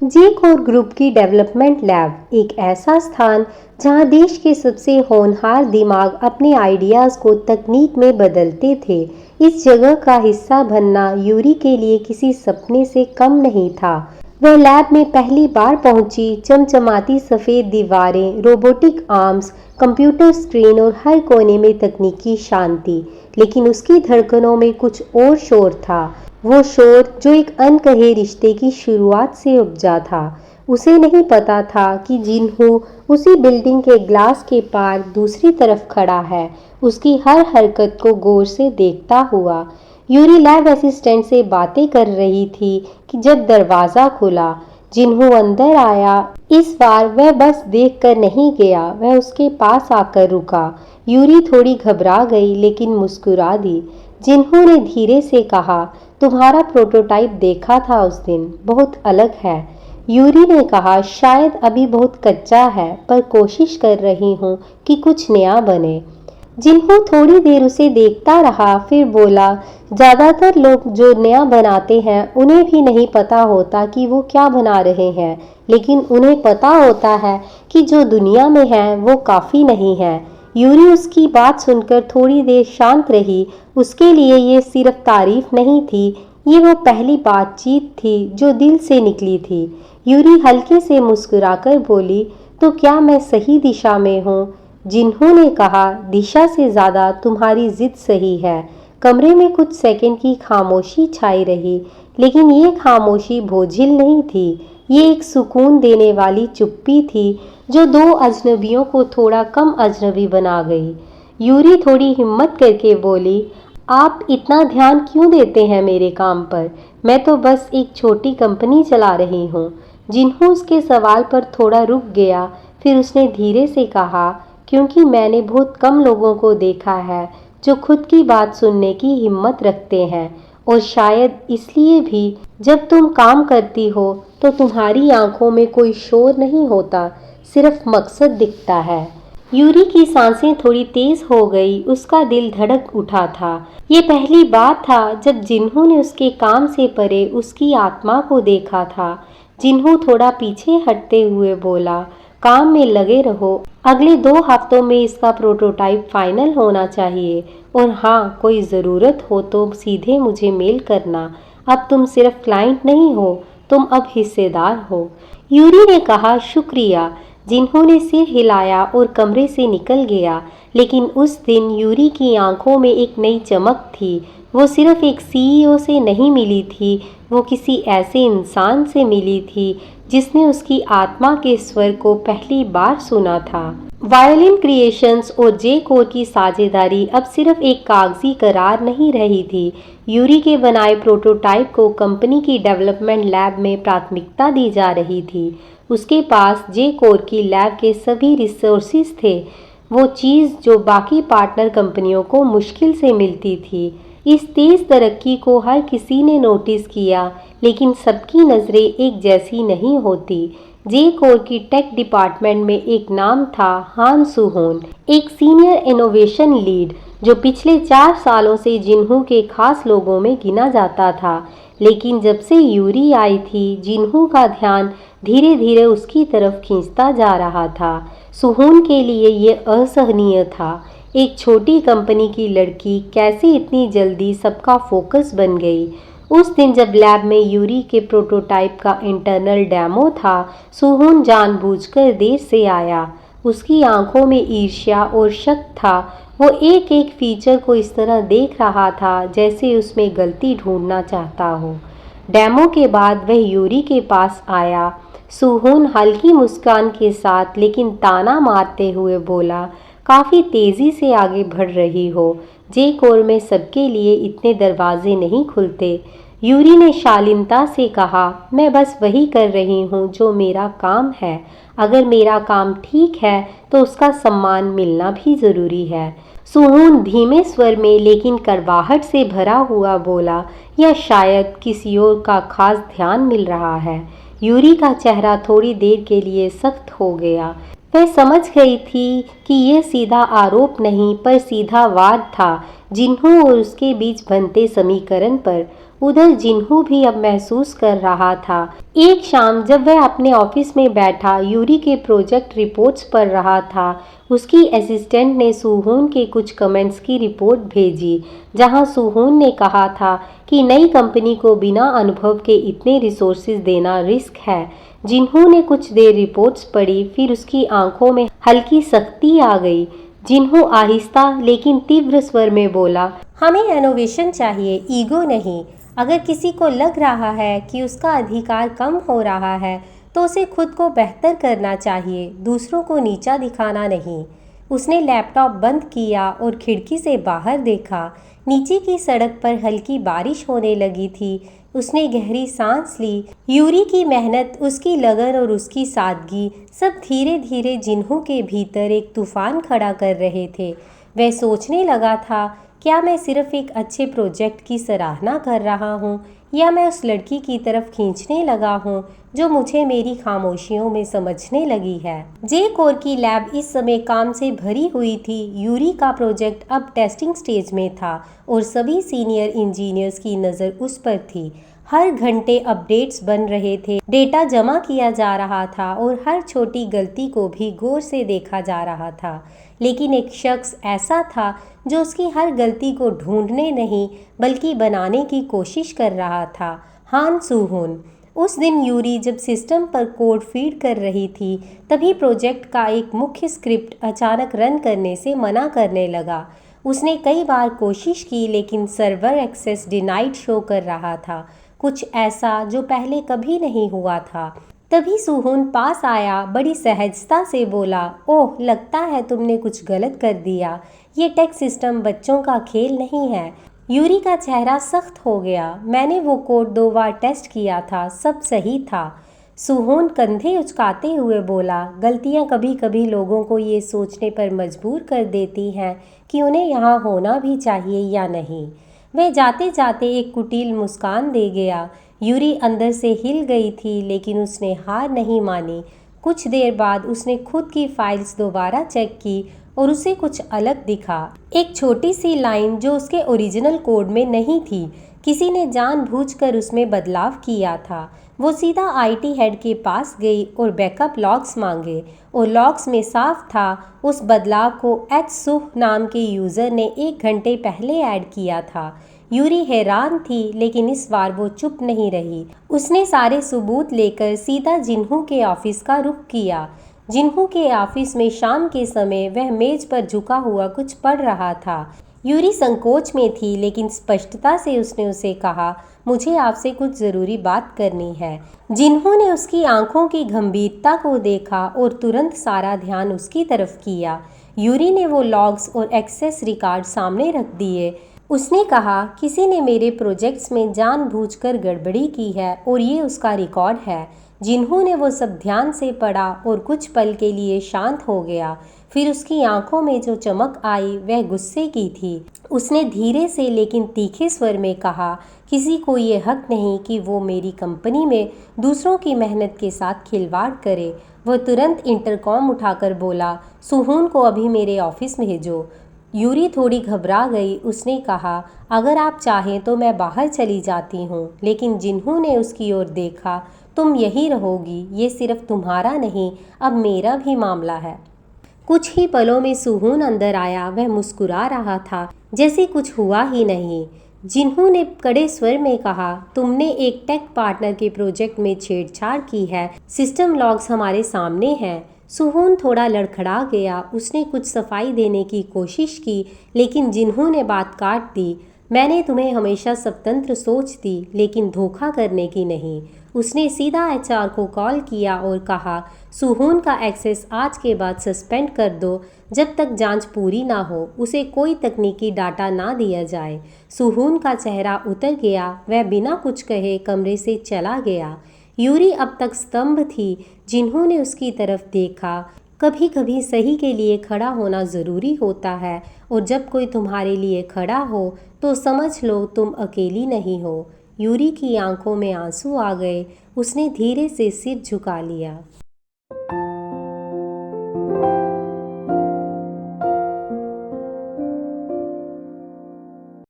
जे core group की development lab एक ऐसा स्थान जहां देश के सबसे होनहार दिमाग अपने आइडियाज़ को तकनीक में बदलते थे। इस जगह का हिस्सा बनना यूरी के लिए किसी सपने से कम नहीं था। वह लैब में पहली बार पहुंची। चमचमाती सफ़ेद दीवारें, रोबोटिक आर्म्स, कंप्यूटर स्क्रीन और हर कोने में तकनीकी शांति। लेकिन उसकी धड़कनों में कुछ और शोर था। वो शोर जो एक अनकहे रिश्ते की शुरुआत से उपजा था। उसे नहीं पता था कि जिन्हू उसी बिल्डिंग के ग्लास के पार दूसरी तरफ खड़ा है, उसकी हर हरकत को गौर से देखता हुआ। यूरी लैब असिस्टेंट से बातें कर रही थी कि जब दरवाज़ा खुला, जिन्हू अंदर आया। इस बार वह बस देखकर नहीं गया, वह उसके पास आकर रुका। यूरी थोड़ी घबरा गई लेकिन मुस्कुरा दी। जिन्हू ने धीरे से कहा, तुम्हारा प्रोटोटाइप देखा था उस दिन, बहुत अलग है। यूरी ने कहा, शायद अभी बहुत कच्चा है, पर कोशिश कर रही हूँ कि कुछ नया बने। जिन्हू थोड़ी देर उसे देखता रहा, फिर बोला, ज़्यादातर लोग जो नया बनाते हैं उन्हें भी नहीं पता होता कि वो क्या बना रहे हैं, लेकिन उन्हें पता होता है कि जो दुनिया में है वो काफ़ी नहीं है। यूरी उसकी बात सुनकर थोड़ी देर शांत रही। उसके लिए ये सिर्फ तारीफ नहीं थी, ये वो पहली बातचीत थी जो दिल से निकली थी। यूरी हल्के से मुस्कुराकर बोली, तो क्या मैं सही दिशा में हूँ? जिन्हू ने कहा, दिशा से ज़्यादा तुम्हारी जिद सही है। कमरे में कुछ सेकंड की खामोशी छाई रही, लेकिन ये खामोशी बोझिल नहीं थी। ये एक सुकून देने वाली चुप्पी थी जो दो अजनबियों को थोड़ा कम अजनबी बना गई। यूरी थोड़ी हिम्मत करके बोली, आप इतना ध्यान क्यों देते हैं मेरे काम पर? मैं तो बस एक छोटी कंपनी चला रही हूँ। जिन्हू उसके सवाल पर थोड़ा रुक गया, फिर उसने धीरे से कहा, क्योंकि मैंने बहुत कम लोगों को देखा है जो खुद की बात सुनने की हिम्मत रखते हैं, और शायद इसलिए भी जब तुम काम करती हो तो तुम्हारी आंखों में कोई शोर नहीं होता, सिर्फ मकसद दिखता है। यूरी की सांसें थोड़ी तेज हो गई, उसका दिल धड़क उठा था। ये पहली बार था जब जिन्हू ने उसके काम से परे उसकी आत्मा को देखा था। जिन्हू थोड़ा पीछे हटते हुए बोला, काम में लगे रहो, अगले 2 हफ्तों में इसका प्रोटोटाइप फाइनल होना चाहिए, और हाँ, कोई ज़रूरत हो तो सीधे मुझे मेल करना। अब तुम सिर्फ क्लाइंट नहीं हो, तुम अब हिस्सेदार हो। यूरी ने कहा, शुक्रिया। जिन्हू ने सिर हिलाया और कमरे से निकल गया। लेकिन उस दिन यूरी की आंखों में एक नई चमक थी। वो सिर्फ एक सीईओ से नहीं मिली थी, वो किसी ऐसे इंसान से मिली थी जिसने उसकी आत्मा के स्वर को पहली बार सुना था। वायलिन क्रिएशंस और जे कोर की साझेदारी अब सिर्फ एक कागजी करार नहीं रही थी। यूरी के बनाए प्रोटोटाइप को कंपनी की डेवलपमेंट लैब में प्राथमिकता दी जा रही थी। उसके पास जे कोर की लैब के सभी रिसोर्सेज थे, वो चीज़ जो बाकी पार्टनर कंपनियों को मुश्किल से मिलती थी। इस तेज़ तरक्की को हर किसी ने नोटिस किया, लेकिन सबकी नज़रें एक जैसी नहीं होती। जे कोर की टेक डिपार्टमेंट में एक नाम था, हान सुहोन, एक सीनियर इनोवेशन लीड जो पिछले 4 सालों से जिन्हू के खास लोगों में गिना जाता था। लेकिन जब से यूरी आई थी, जिन्हू का ध्यान धीरे धीरे उसकी तरफ खींचता जा रहा था। सुहोन के लिए ये असहनीय था। एक छोटी कंपनी की लड़की कैसे इतनी जल्दी सबका फोकस बन गई। उस दिन जब लैब में यूरी के प्रोटोटाइप का इंटरनल डेमो था, सुहोन जानबूझकर देर से आया। उसकी आंखों में ईर्ष्या और शक था। वो एक एक फीचर को इस तरह देख रहा था जैसे उसमें गलती ढूंढना चाहता हो। डेमो के बाद वह यूरी के पास आया। सुहोन हल्की मुस्कान के साथ लेकिन ताना मारते हुए बोला, काफ़ी तेज़ी से आगे बढ़ रही हो। जे कोर में सबके लिए इतने दरवाजे नहीं खुलते। यूरी ने शालीनता से कहा, मैं बस वही कर रही हूँ जो मेरा काम है। अगर मेरा काम ठीक है तो उसका सम्मान मिलना भी ज़रूरी है। सुहोन धीमे स्वर में लेकिन कड़वाहट से भरा हुआ बोला, या शायद किसी और का खास ध्यान मिल रहा है। यूरी का चेहरा थोड़ी देर के लिए सख्त हो गया। वह समझ गई थी कि यह सीधा आरोप नहीं पर सीधा वाद था, जिन्हू और उसके बीच बनते समीकरण पर। उधर जिन्हू भी अब महसूस कर रहा था। एक शाम जब वह अपने ऑफिस में बैठा यूरी के प्रोजेक्ट रिपोर्ट्स पढ़ रहा था, उसकी असिस्टेंट ने सुहून के कुछ कमेंट्स की रिपोर्ट भेजी, जहां सुहून ने कहा था कि नई कंपनी को बिना अनुभव के इतने रिसोर्सेज देना रिस्क है। जिन्हू ने कुछ देर रिपोर्ट्स पढ़ी, फिर उसकी आंखों में हल्की सख्ती आ गई। जिन्हू आहिस्ता लेकिन तीव्र स्वर में बोला, हमें इनोवेशन चाहिए, ईगो नहीं। अगर किसी को लग रहा है कि उसका अधिकार कम हो रहा है तो उसे खुद को बेहतर करना चाहिए, दूसरों को नीचा दिखाना नहीं। उसने लैपटॉप बंद किया और खिड़की से बाहर देखा। नीचे की सड़क पर हल्की बारिश होने लगी थी। उसने गहरी सांस ली। यूरी की मेहनत, उसकी लगन और उसकी सादगी सब धीरे धीरे जिन्हू के भीतर एक तूफान खड़ा कर रहे थे। वह सोचने लगा था, क्या मैं सिर्फ एक अच्छे प्रोजेक्ट की सराहना कर रहा हूँ या मैं उस लड़की की तरफ खींचने लगा हूँ जो मुझे मेरी खामोशियों में समझने लगी है। जे कोर की लैब इस समय काम से भरी हुई थी। यूरी का प्रोजेक्ट अब टेस्टिंग स्टेज में था और सभी सीनियर इंजीनियर्स की नज़र उस पर थी। हर घंटे अपडेट्स बन रहे थे, डेटा जमा किया जा रहा था और हर छोटी गलती को भी गौर से देखा जा रहा था। लेकिन एक शख्स ऐसा था जो उसकी हर गलती को ढूंढने नहीं बल्कि बनाने की कोशिश कर रहा था, हान सुहून। उस दिन यूरी जब सिस्टम पर कोड फीड कर रही थी, तभी प्रोजेक्ट का एक मुख्य स्क्रिप्ट अचानक रन करने से मना करने लगा। उसने कई बार कोशिश की लेकिन सर्वर एक्सेस डिनाइड शो कर रहा था, कुछ ऐसा जो पहले कभी नहीं हुआ था। तभी सुहून पास आया, बड़ी सहजता से बोला, ओह, लगता है तुमने कुछ गलत कर दिया। ये टेक सिस्टम बच्चों का खेल नहीं है। यूरी का चेहरा सख्त हो गया। मैंने वो कोड 2 बार टेस्ट किया था, सब सही था। सुहून कंधे उचकाते हुए बोला, गलतियाँ कभी कभी लोगों को ये सोचने पर मजबूर कर देती हैं कि उन्हें यहाँ होना भी चाहिए या नहीं। वह जाते जाते एक कुटिल मुस्कान दे गया। यूरी अंदर से हिल गई थी लेकिन उसने हार नहीं मानी। कुछ देर बाद उसने खुद की फाइल्स दोबारा चेक की और उसे कुछ अलग दिखा। एक छोटी सी लाइन जो उसके ओरिजिनल कोड में नहीं थी। किसी ने जानबूझकर उसमें बदलाव किया था। वो सीधा आईटी हेड के पास गई और बैकअप लॉग्स मांगे और लॉग्स में साफ था उस बदलाव को एच सुह नाम के यूज़र ने 1 घंटे पहले ऐड किया था। यूरी हैरान थी लेकिन इस बार वो चुप नहीं रही। उसने सारे सबूत लेकर सीधा जिन्हू के ऑफिस का रुख किया। जिन्हू के ऑफिस में शाम के समय वह मेज पर झुका हुआ कुछ पढ़ रहा था। यूरी संकोच में थी लेकिन स्पष्टता से उसने उसे कहा, मुझे आपसे कुछ ज़रूरी बात करनी है। जिन्हू ने उसकी आंखों की गंभीरता को देखा और तुरंत सारा ध्यान उसकी तरफ किया। यूरी ने वो लॉग्स और एक्सेस रिकॉर्ड सामने रख दिए। उसने कहा, किसी ने मेरे प्रोजेक्ट्स में जानबूझकर गड़बड़ी की है और ये उसका रिकॉर्ड है। जिन्हू ने वो सब ध्यान से पढ़ा और कुछ पल के लिए शांत हो गया। फिर उसकी आंखों में जो चमक आई वह गुस्से की थी। उसने धीरे से लेकिन तीखे स्वर में कहा, किसी को ये हक नहीं कि वो मेरी कंपनी में दूसरों की मेहनत के साथ खिलवाड़ करे। वह तुरंत इंटरकॉम उठाकर बोला, सुहून को अभी मेरे ऑफिस में भेजो। यूरी थोड़ी घबरा गई। उसने कहा, अगर आप चाहें तो मैं बाहर चली जाती हूँ। लेकिन जिन्हू ने उसकी ओर देखा, तुम यही रहोगी, ये सिर्फ तुम्हारा नहीं, अब मेरा भी मामला है। कुछ ही पलों में सुहून अंदर आया। वह मुस्कुरा रहा था जैसे कुछ हुआ ही नहीं। जिन्हू ने कड़े स्वर में कहा, तुमने एक टेक पार्टनर के प्रोजेक्ट में छेड़छाड़ की है। सिस्टम लॉग्स हमारे सामने हैं। सुहून थोड़ा लड़खड़ा गया। उसने कुछ सफाई देने की कोशिश की लेकिन जिन्हू ने बात काट दी। मैंने तुम्हें हमेशा स्वतंत्र सोच दी लेकिन धोखा करने की नहीं। उसने सीधा एचआर को कॉल किया और कहा, सुहून का एक्सेस आज के बाद सस्पेंड कर दो जब तक जांच पूरी ना हो। उसे कोई तकनीकी डाटा ना दिया जाए। सुहून का चेहरा उतर गया। वह बिना कुछ कहे कमरे से चला गया। यूरी अब तक स्तंभ थी। जिन्हू ने उसकी तरफ देखा। कभी कभी सही के लिए खड़ा होना ज़रूरी होता है और जब कोई तुम्हारे लिए खड़ा हो तो समझ लो तुम अकेली नहीं हो। यूरी की आंखों में आंसू आ गए। उसने धीरे से सिर झुका लिया।